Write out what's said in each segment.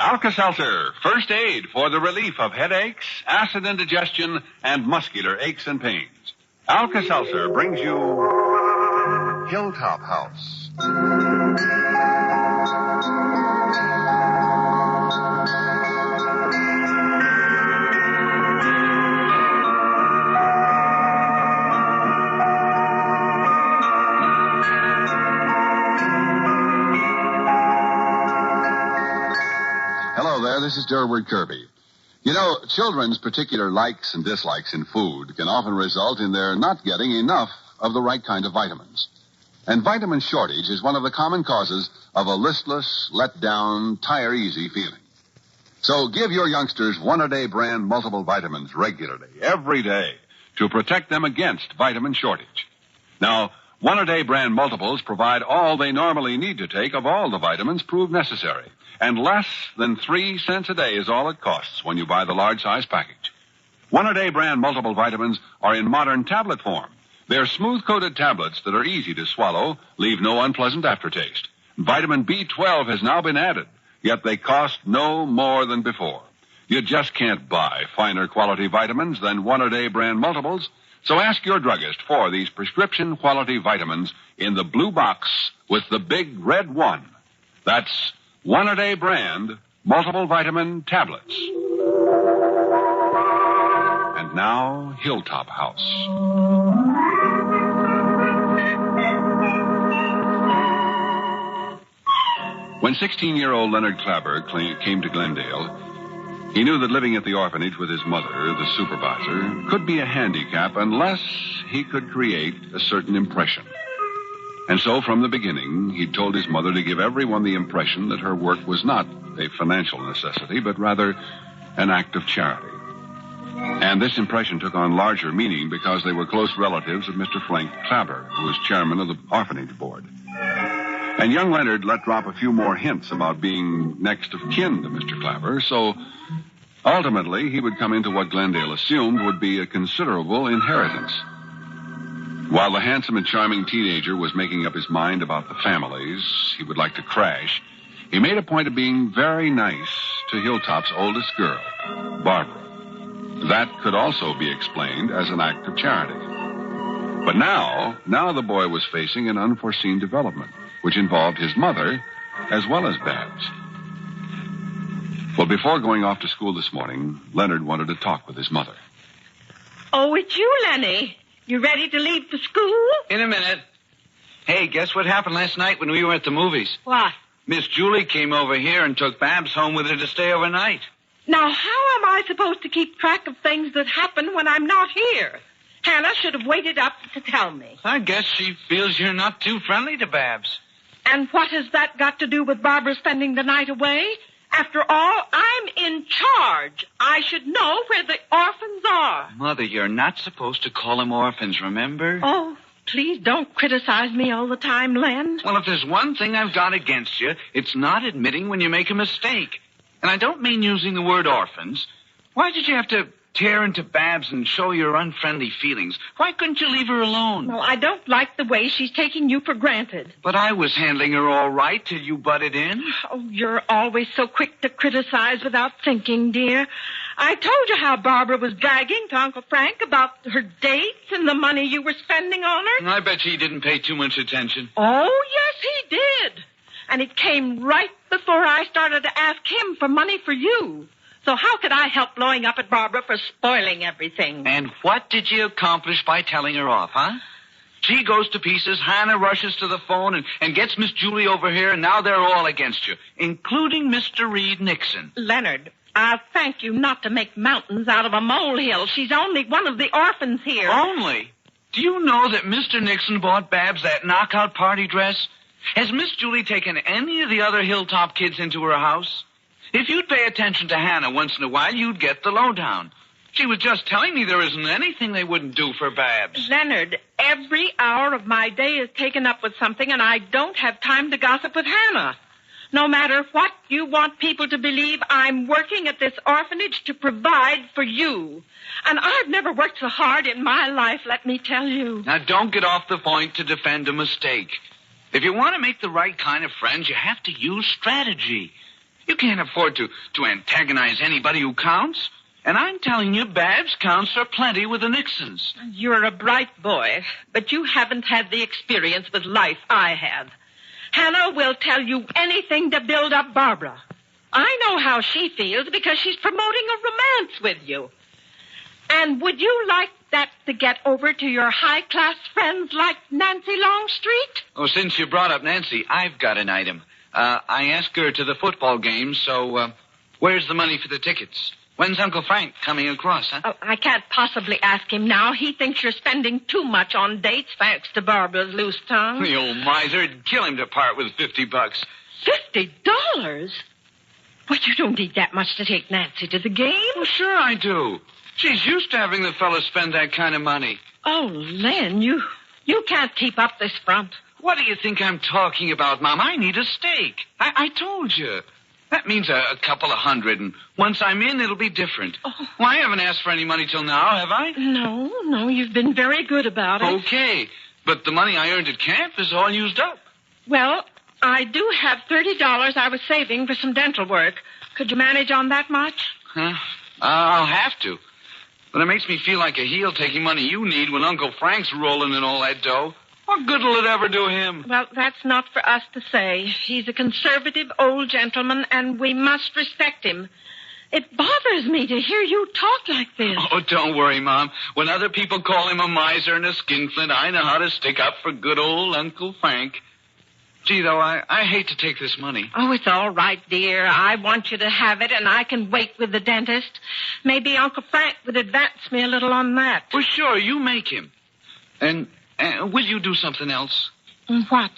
Alka-Seltzer, first aid for the relief of headaches, acid indigestion, and muscular aches and pains. Alka-Seltzer brings you Hilltop House. Hello there, this is Durward Kirby. You know, children's particular likes and dislikes in food can often result in their not getting enough of the right kind of vitamins. And vitamin shortage is one of the common causes of a listless, let down, tire-easy feeling. So give your youngsters one-a-day brand multiple vitamins regularly, every day, to protect them against vitamin shortage. Now, one-a-day brand multiples provide all they normally need to take of all the vitamins proved necessary. And less than 3 cents a day is all it costs when you buy the large-size package. One-a-day brand multiple vitamins are in modern tablet form. They're smooth-coated tablets that are easy to swallow, leave no unpleasant aftertaste. Vitamin B12 has now been added, yet they cost no more than before. You just can't buy finer quality vitamins than one-a-day brand multiples, so ask your druggist for these prescription quality vitamins in the blue box with the big red 1. That's one-a-day brand multiple vitamin tablets. And now, Hilltop House. When 16-year-old Leonard Clabber came to Glendale, he knew that living at the orphanage with his mother, the supervisor, could be a handicap unless he could create a certain impression. And so, from the beginning, he told his mother to give everyone the impression that her work was not a financial necessity, but rather an act of charity. And this impression took on larger meaning because they were close relatives of Mr. Frank Clabber, who was chairman of the orphanage board. And young Leonard let drop a few more hints about being next of kin to Mr. Clabber, so ultimately he would come into what Glendale assumed would be a considerable inheritance. While the handsome and charming teenager was making up his mind about the families he would like to crash, he made a point of being very nice to Hilltop's oldest girl, Barbara. That could also be explained as an act of charity. But now the boy was facing an unforeseen development, which involved his mother as well as Babs. Well, before going off to school this morning, Leonard wanted to talk with his mother. Oh, it's you, Lenny. You ready to leave for school? In a minute. Hey, guess what happened last night when we were at the movies? What? Miss Julie came over here and took Babs home with her to stay overnight. Now, how am I supposed to keep track of things that happen when I'm not here? Hannah should have waited up to tell me. I guess she feels you're not too friendly to Babs. And what has that got to do with Barbara spending the night away? After all, I'm in charge. I should know where the orphans are. Mother, you're not supposed to call them orphans, remember? Oh, please don't criticize me all the time, Len. Well, if there's one thing I've got against you, it's not admitting when you make a mistake. And I don't mean using the word orphans. Why did you have to tear into Babs and show your unfriendly feelings? Why couldn't you leave her alone? Well, I don't like the way she's taking you for granted. But I was handling her all right till you butted in. Oh, you're always so quick to criticize without thinking, dear. I told you how Barbara was bragging to Uncle Frank about her dates and the money you were spending on her. I bet he didn't pay too much attention. Oh, yes, he did. And it came right before I started to ask him for money for you. So how could I help blowing up at Barbara for spoiling everything? And what did you accomplish by telling her off, huh? She goes to pieces, Hannah rushes to the phone and gets Miss Julie over here, and now they're all against you, including Mr. Reed Nixon. Leonard, I'll thank you not to make mountains out of a molehill. She's only one of the orphans here. Only? Do you know that Mr. Nixon bought Babs that knockout party dress? Has Miss Julie taken any of the other Hilltop kids into her house? If you'd pay attention to Hannah once in a while, you'd get the lowdown. She was just telling me there isn't anything they wouldn't do for Babs. Leonard, every hour of my day is taken up with something, and I don't have time to gossip with Hannah. No matter what you want people to believe, I'm working at this orphanage to provide for you. And I've never worked so hard in my life, let me tell you. Now, don't get off the point to defend a mistake. If you want to make the right kind of friends, you have to use strategy. You can't afford to antagonize anybody who counts. And I'm telling you, Babs counts for plenty with the Nixons. You're a bright boy, but you haven't had the experience with life I have. Hannah will tell you anything to build up Barbara. I know how she feels because she's promoting a romance with you. And would you like that to get over to your high-class friends like Nancy Longstreet? Oh, since you brought up Nancy, I've got an item. I asked her to the football game, so where's the money for the tickets? When's Uncle Frank coming across, huh? Oh, I can't possibly ask him now. He thinks you're spending too much on dates thanks to Barbara's loose tongue. The old miser, it'd kill him to part with $50. $50? Well, you don't need that much to take Nancy to the game. Well, sure I do. She's used to having the fellow spend that kind of money. Oh, Len, you can't keep up this front. What do you think I'm talking about, Mom? I need a steak. I told you. That means a couple of $100, and once I'm in, it'll be different. Oh. Well, I haven't asked for any money till now, have I? No, you've been very good about it. Okay, but the money I earned at camp is all used up. Well, I do have $30 I was saving for some dental work. Could you manage on that much? Huh? I'll have to. But it makes me feel like a heel taking money you need when Uncle Frank's rolling in all that dough. What good will it ever do him? Well, that's not for us to say. He's a conservative old gentleman, and we must respect him. It bothers me to hear you talk like this. Oh, don't worry, Mom. When other people call him a miser and a skinflint, I know how to stick up for good old Uncle Frank. Gee, though, I hate to take this money. Oh, it's all right, dear. I want you to have it, and I can wait with the dentist. Maybe Uncle Frank would advance me a little on that. Well, sure, you make him. And will you do something else? What?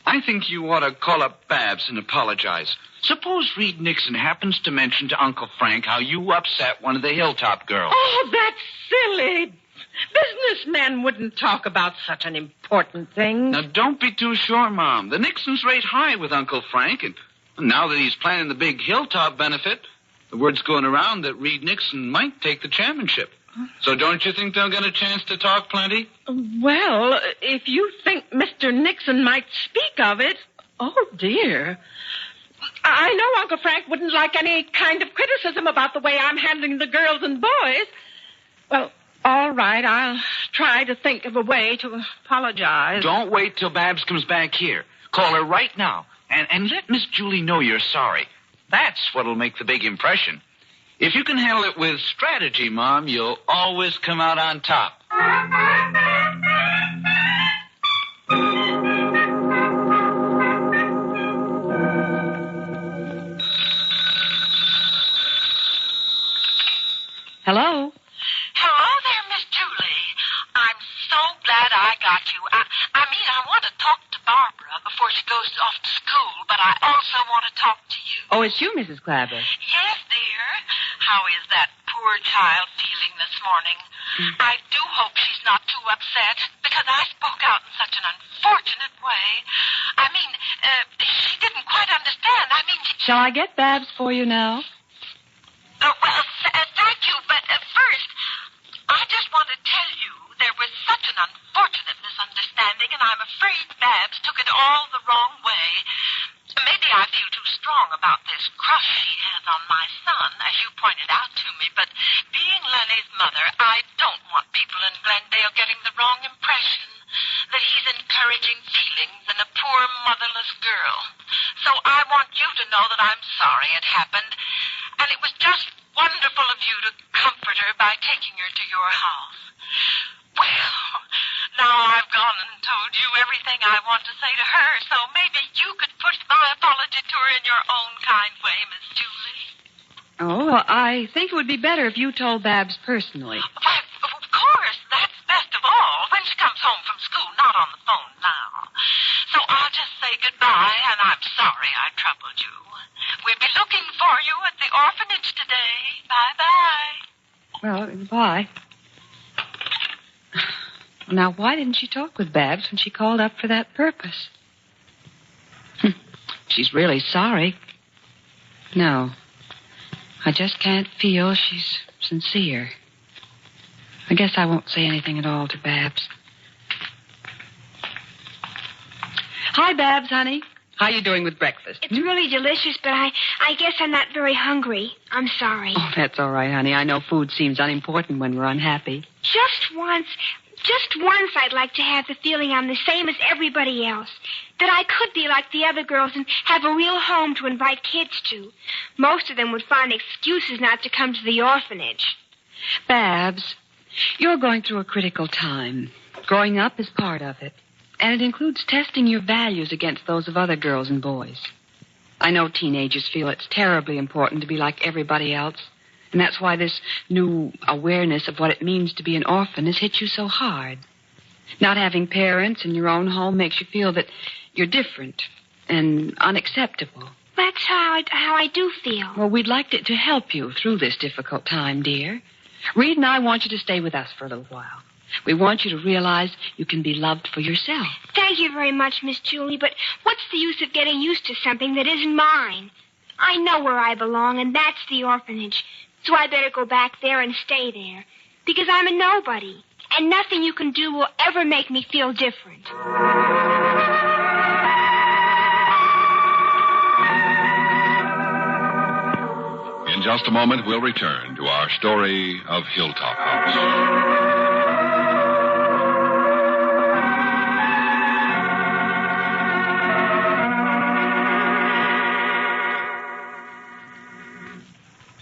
I think you ought to call up Babs and apologize. Suppose Reed Nixon happens to mention to Uncle Frank how you upset one of the Hilltop girls. Oh, that's silly. Businessmen wouldn't talk about such an important thing. Now, don't be too sure, Mom. The Nixons rate high with Uncle Frank, and now that he's planning the big Hilltop benefit, the word's going around that Reed Nixon might take the chairmanship. So don't you think they'll get a chance to talk plenty? Well, if you think Mr. Nixon might speak of it, oh, dear. I know Uncle Frank wouldn't like any kind of criticism about the way I'm handling the girls and boys. Well, all right, I'll try to think of a way to apologize. Don't wait till Babs comes back here. Call her right now and let Miss Julie know you're sorry. That's what'll make the big impression. If you can handle it with strategy, Mom, you'll always come out on top. Hello? Hello there, Miss Julie. I'm so glad I got you. I want to talk to Barbara before she goes off to school, but I also want to talk to you. Oh, it's you, Mrs. Clabber. Yes, dear. How is that poor child feeling this morning? I do hope she's not too upset, because I spoke out in such an unfortunate way. She didn't quite understand. Shall I get Babs for you now? Thank you, but first, I just want to tell you there was such an unfortunate misunderstanding, and I'm afraid Babs took it all the wrong way. Maybe I feel too strong about this crush she has on my son, as you pointed out to me, but being Lenny's mother, I don't want people in Glendale getting the wrong impression that he's encouraging feelings in a poor motherless girl. So I want you to know that I'm sorry it happened, and it was just wonderful of you to comfort her by taking her to your house. Well, now I've gone and told you everything I want to say to her, so maybe you could put my apology to her in your own kind way, Miss Julie. Oh, well, I think it would be better if you told Babs personally. Why, of course, that's best of all, when she comes home from school, not on the phone now. So I'll just say goodbye, and I'm sorry I troubled you. We'll be looking for you at the orphanage today. Bye-bye. Well, goodbye. Now, why didn't she talk with Babs when she called up for that purpose? She's really sorry. No, I just can't feel she's sincere. I guess I won't say anything at all to Babs. Hi, Babs, honey. How you doing with breakfast? It's really delicious, but I guess I'm not very hungry. I'm sorry. Oh, that's all right, honey. I know food seems unimportant when we're unhappy. Just once I'd like to have the feeling I'm the same as everybody else. That I could be like the other girls and have a real home to invite kids to. Most of them would find excuses not to come to the orphanage. Babs, you're going through a critical time. Growing up is part of it. And it includes testing your values against those of other girls and boys. I know teenagers feel it's terribly important to be like everybody else. And that's why this new awareness of what it means to be an orphan has hit you so hard. Not having parents in your own home makes you feel that you're different and unacceptable. That's how I do feel. Well, we'd like to help you through this difficult time, dear. Reed and I want you to stay with us for a little while. We want you to realize you can be loved for yourself. Thank you very much, Miss Julie, but what's the use of getting used to something that isn't mine? I know where I belong, and that's the orphanage. So I better go back there and stay there. Because I'm a nobody, and nothing you can do will ever make me feel different. In just a moment, we'll return to our story of Hilltop House.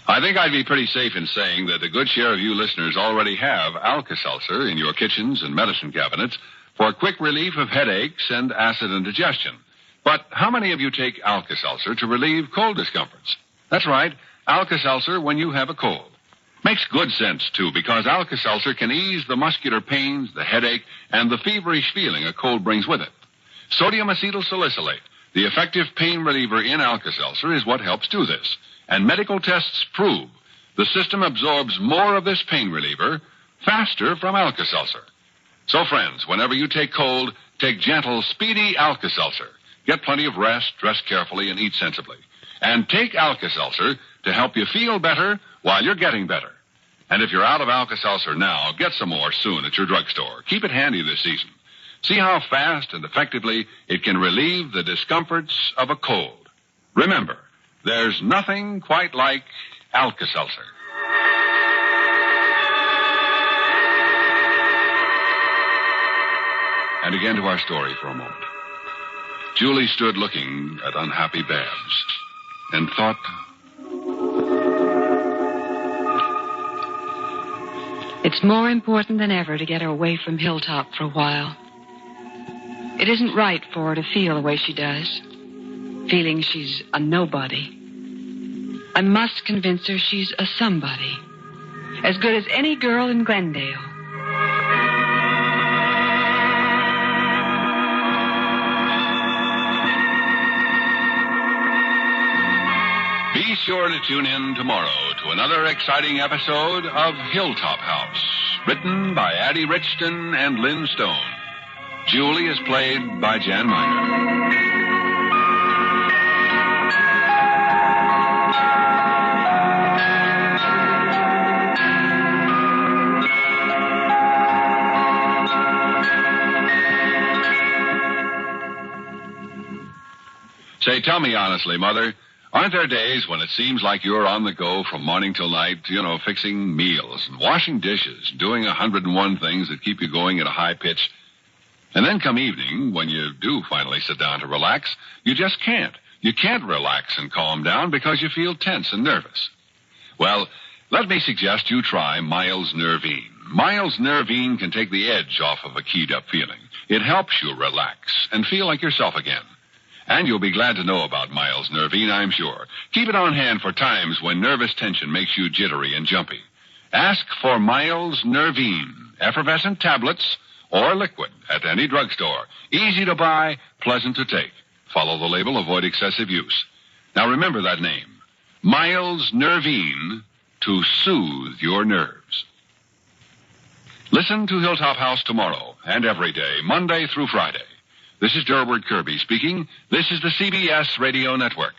I think I'd be pretty safe in saying that a good share of you listeners already have Alka-Seltzer in your kitchens and medicine cabinets for quick relief of headaches and acid indigestion. But how many of you take Alka-Seltzer to relieve cold discomforts? That's right, Alka-Seltzer when you have a cold. Makes good sense, too, because Alka-Seltzer can ease the muscular pains, the headache, and the feverish feeling a cold brings with it. Sodium acetylsalicylate, the effective pain reliever in Alka-Seltzer, is what helps do this. And medical tests prove the system absorbs more of this pain reliever faster from Alka-Seltzer. So, friends, whenever you take cold, take gentle, speedy Alka-Seltzer. Get plenty of rest, dress carefully, and eat sensibly. And take Alka-Seltzer to help you feel better while you're getting better. And if you're out of Alka-Seltzer now, get some more soon at your drugstore. Keep it handy this season. See how fast and effectively it can relieve the discomforts of a cold. Remember, there's nothing quite like Alka-Seltzer. And again to our story for a moment. Julie stood looking at unhappy Babs and thought, it's more important than ever to get her away from Hilltop for a while. It isn't right for her to feel the way she does, feeling she's a nobody. I must convince her she's a somebody, as good as any girl in Glendale. Be sure to tune in tomorrow to another exciting episode of Hilltop House, written by Addie Richton and Lynn Stone. Julie is played by Jan Miner. Say, tell me honestly, Mother, aren't there days when it seems like you're on the go from morning till night, fixing meals and washing dishes, doing 101 things that keep you going at a high pitch? And then come evening, when you do finally sit down to relax, you just can't. You can't relax and calm down because you feel tense and nervous. Well, let me suggest you try Miles Nervine. Miles Nervine can take the edge off of a keyed-up feeling. It helps you relax and feel like yourself again. And you'll be glad to know about Miles Nervine, I'm sure. Keep it on hand for times when nervous tension makes you jittery and jumpy. Ask for Miles Nervine, effervescent tablets or liquid at any drugstore. Easy to buy, pleasant to take. Follow the label, avoid excessive use. Now remember that name, Miles Nervine, to soothe your nerves. Listen to Hilltop House tomorrow and every day, Monday through Friday. This is Durward Kirby speaking. This is the CBS Radio Network.